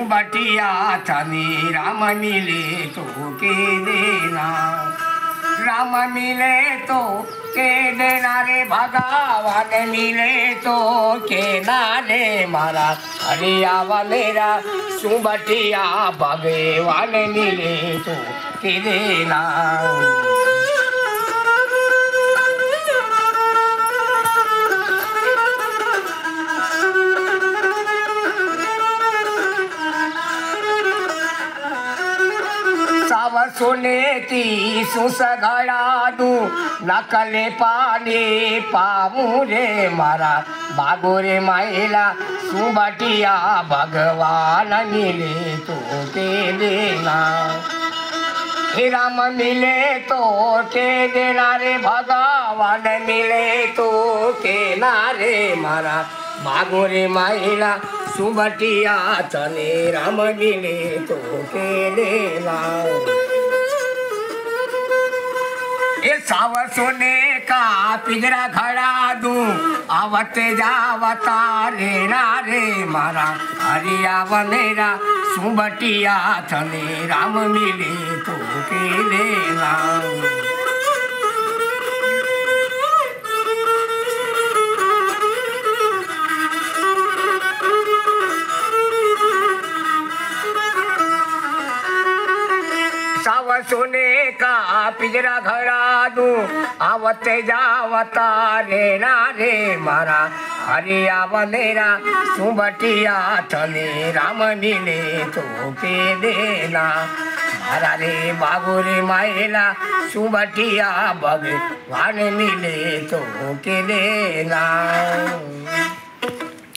सुबटिया थने राम मिले तो के देना, राम मिले तो के देना रे भगवान मिले तो के ना रे मारा, अरे आवा मेरा सुबटिया भगवान मिले तो के देना। साव सोने की सुसगड़ा दू नकले पानी पामू रे मारा, भागो रे महिला सुबटिया भगवान मिले तो के देना, राम मिले तो के देना रे भगवान मिले तो के ना रे मारा, भागो रे महिला सुबटिया चले राम मिले तो के देना। ये साव सोने का पिंजरा खड़ा दूं आवते जावता लेना रे मारा, हरि आव मेरा सुबटिया चले राम मिले तो के देना। साव सोने का पिंजरा खड़ा दूं आवते जावता रेना रे मारा, हरि आव मेरा सुबटिया चले राम मिले तो के देना, मारा रे बाबू रे महिला सुबटिया भगवान मिले तो के देना।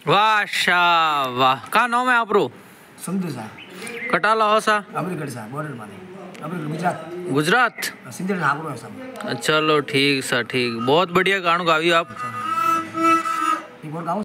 वाह शाह वाह। का नाम है आपरो? संधू सा कटाला हो सा अमरीगढ़ सा बॉर्डर माने गुजरात गुजरात। सिंधी नागरो है सब। चलो ठीक सा ठीक, बहुत बढ़िया गाना गावी आप। एक और गाऊं?